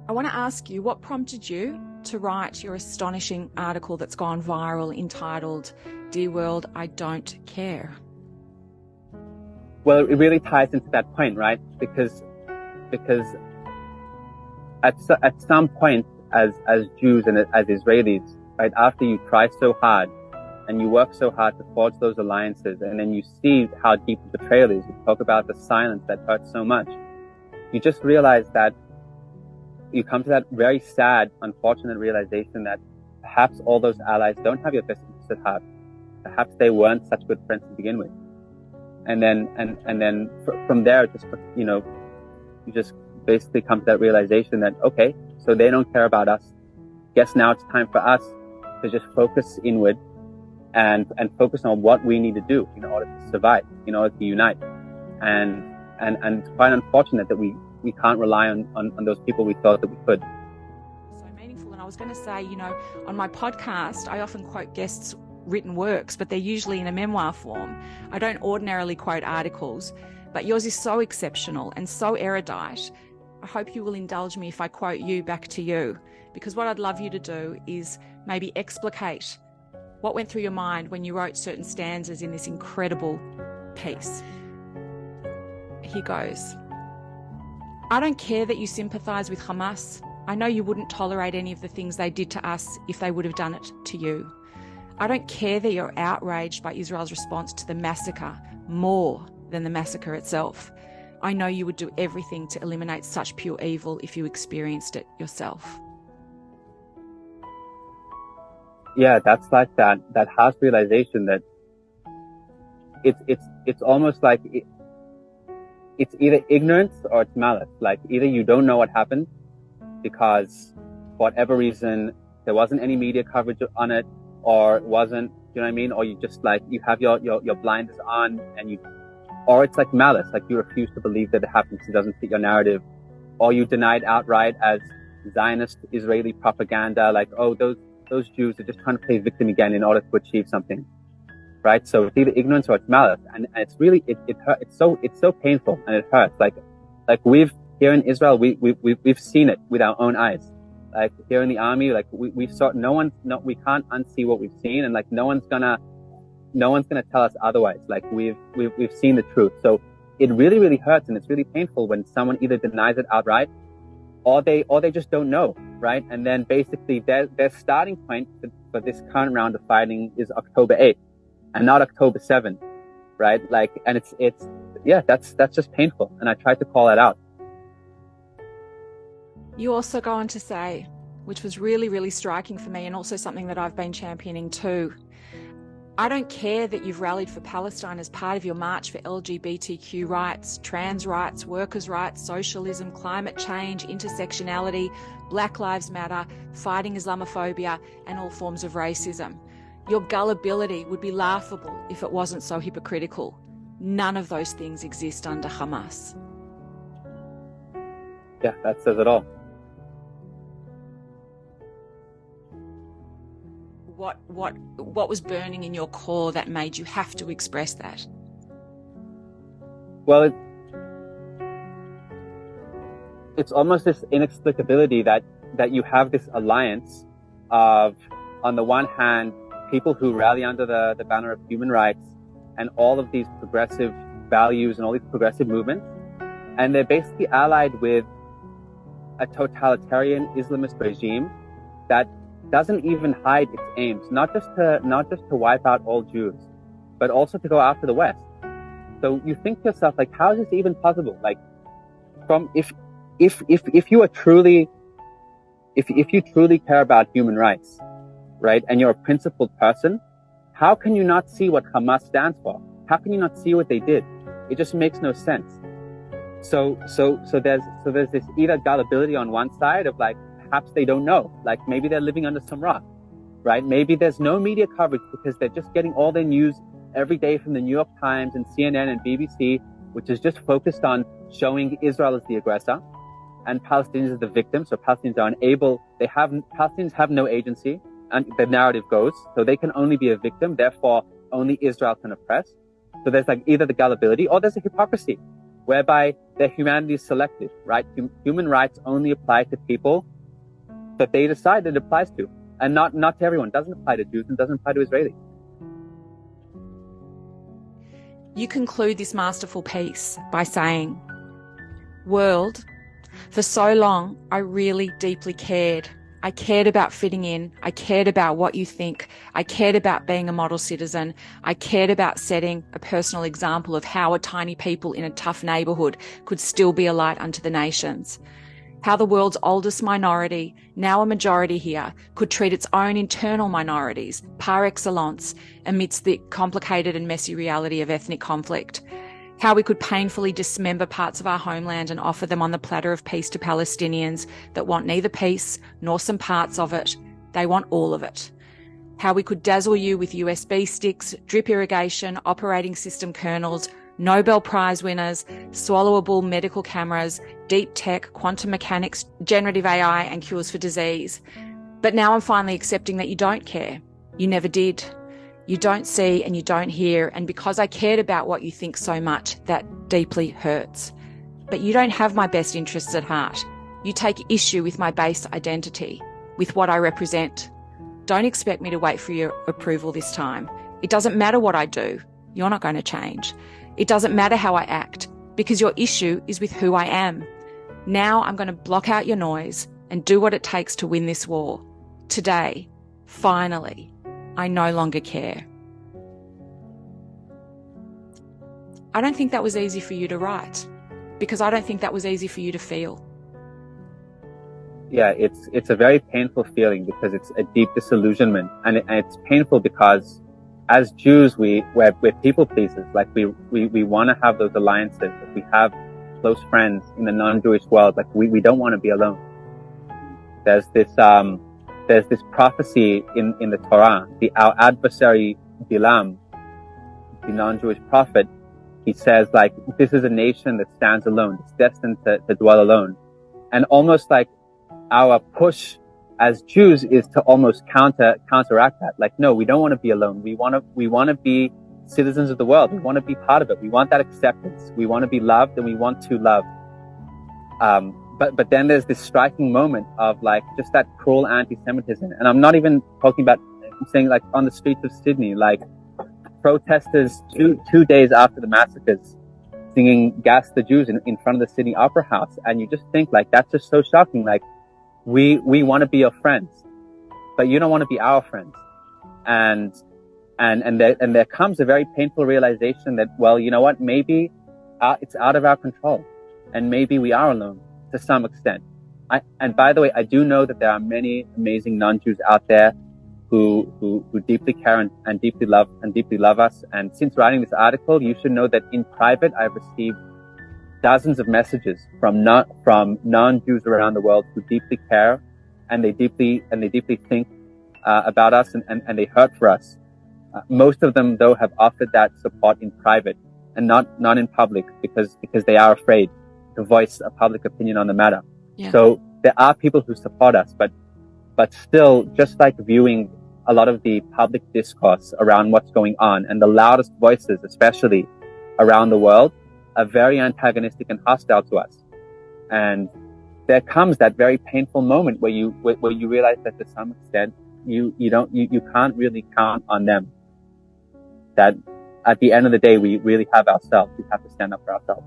I want to ask you, what prompted you to write your astonishing article that's gone viral entitled, "Dear World, I Don't Care"? Well, it really ties into that point, right? Because at some point as Jews and as Israelis, right, after you try so hard and you work so hard to forge those alliances, and then you see how deep the betrayal is, you talk about the silence that hurts so much, you just realize that you come to that very sad, unfortunate realization that perhaps all those allies don't have your best interests at heart. Perhaps they weren't such good friends to begin with. And then from there, just, you just basically come to that realization that, okay, so they don't care about us. Guess now it's time for us to just focus inward and focus on what we need to do in order to survive, in order to unite. And it's quite unfortunate that we can't rely on those people we thought that we could. So meaningful. And I was going to say, on my podcast, I often quote guests' written works, but they're usually in a memoir form. I don't ordinarily quote articles, but yours is so exceptional and so erudite. I hope you will indulge me if I quote you back to you, because what I'd love you to do is maybe explicate what went through your mind when you wrote certain stanzas in this incredible piece. Here goes. I don't care that you sympathise with Hamas. I know you wouldn't tolerate any of the things they did to us if they would have done it to you. I don't care that you're outraged by Israel's response to the massacre more than the massacre itself. I know you would do everything to eliminate such pure evil if you experienced it yourself. Yeah, that's like that harsh realization that it's almost like it's either ignorance or it's malice. Like either you don't know what happened because for whatever reason there wasn't any media coverage on it, or it wasn't, you know what I mean? Or you just like, you have your blinders on or it's like malice, like you refuse to believe that it happens, it doesn't fit your narrative, or you deny it outright as Zionist Israeli propaganda, like, oh, those Jews are just trying to play victim again in order to achieve something, right? So it's either ignorance or it's malice, and it's really, it hurts, it's so painful and it hurts. Like we've, here in Israel, we've seen it with our own eyes. Like here in the army, like we saw, we can't unsee what we've seen, and like no one's gonna tell us otherwise. Like we've seen the truth. So it really, really hurts, and it's really painful when someone either denies it outright or they just don't know, right? And then basically their starting point for this current round of fighting is October 8th and not October 7th, right? Like, and it's that's just painful, and I tried to call that out. You also go on to say, which was really, really striking for me, and also something that I've been championing too, I don't care that you've rallied for Palestine as part of your march for LGBTQ rights, trans rights, workers' rights, socialism, climate change, intersectionality, Black Lives Matter, fighting Islamophobia, and all forms of racism. Your gullibility would be laughable if it wasn't so hypocritical. None of those things exist under Hamas. Yeah, that says it all. What was burning in your core that made you have to express that? Well, it's almost this inexplicability that you have this alliance of, on the one hand, people who rally under the banner of human rights and all of these progressive values and all these progressive movements, and they're basically allied with a totalitarian Islamist regime that doesn't even hide its aims, not just to wipe out all Jews, but also to go after the West. So you think to yourself, like, how is this even possible? Like, if you truly care about human rights, right, and you're a principled person, how can you not see what Hamas stands for? How can you not see what they did? It just makes no sense. So there's this either gullibility on one side of like, perhaps they don't know, like maybe they're living under some rock, right? Maybe there's no media coverage because they're just getting all their news every day from the New York Times and CNN and BBC, which is just focused on showing Israel as the aggressor and Palestinians as the victim. So Palestinians are unable, Palestinians have no agency, and the narrative goes, so they can only be a victim, therefore only Israel can oppress. So there's like either the gullibility or there's a hypocrisy. whereby their humanity is selective, right? Human rights only apply to people that they decide it applies to, and not to everyone. It doesn't apply to Jews and doesn't apply to Israelis. You conclude this masterful piece by saying, "World, for so long, I really deeply cared. I cared about fitting in. I cared about what you think. I cared about being a model citizen. I cared about setting a personal example of how a tiny people in a tough neighbourhood could still be a light unto the nations. How the world's oldest minority, now a majority here, could treat its own internal minorities par excellence amidst the complicated and messy reality of ethnic conflict. How we could painfully dismember parts of our homeland and offer them on the platter of peace to Palestinians that want neither peace nor some parts of it. They want all of it. How we could dazzle you with USB sticks, drip irrigation, operating system kernels, Nobel Prize winners, swallowable medical cameras, deep tech, quantum mechanics, generative AI, and cures for disease. But now I'm finally accepting that you don't care. You never did. You don't see and you don't hear, and because I cared about what you think so much, that deeply hurts. But you don't have my best interests at heart. You take issue with my base identity, with what I represent. Don't expect me to wait for your approval this time. It doesn't matter what I do. You're not going to change. It doesn't matter how I act, because your issue is with who I am. Now I'm going to block out your noise and do what it takes to win this war. Today, finally, I no longer care." I don't think that was easy for you to write, because I don't think that was easy for you to feel. Yeah, it's a very painful feeling because it's a deep disillusionment, and it's painful because as Jews we're people pleasers. Like we want to have those alliances. Like we have close friends in the non-Jewish world. Like we don't want to be alone. There's this prophecy in the Torah. Our adversary Bilam, the non-Jewish prophet, he says, like, this is a nation that stands alone. It's destined to dwell alone. And almost like our push as Jews is to almost counteract that. Like, no, we don't want to be alone. We want to be citizens of the world. We want to be part of it. We want that acceptance. We want to be loved, and we want to love. But then there's this striking moment of like just that cruel anti-Semitism. And I'm not even talking about, I'm saying like on the streets of Sydney, like protesters two days after the massacres singing "Gas the Jews" in front of the Sydney Opera House. And you just think like, that's just so shocking. Like we want to be your friends, but you don't want to be our friends. And there comes a very painful realization that, well, you know what, maybe it's out of our control, and maybe we are alone to some extent. And by the way, I do know that there are many amazing non-Jews out there who deeply care and deeply love us. And since writing this article, you should know that in private, I've received dozens of messages from non-Jews around the world who deeply care, and they deeply think about us, and they hurt for us. Most of them, though, have offered that support in private and not in public because they are afraid to voice a public opinion on the matter. Yeah. So there are people who support us, but still, just like viewing a lot of the public discourse around what's going on, and the loudest voices, especially around the world, are very antagonistic and hostile to us. And there comes that very painful moment where you realize that to some extent you can't really count on them. That at the end of the day, we really have ourselves. We have to stand up for ourselves.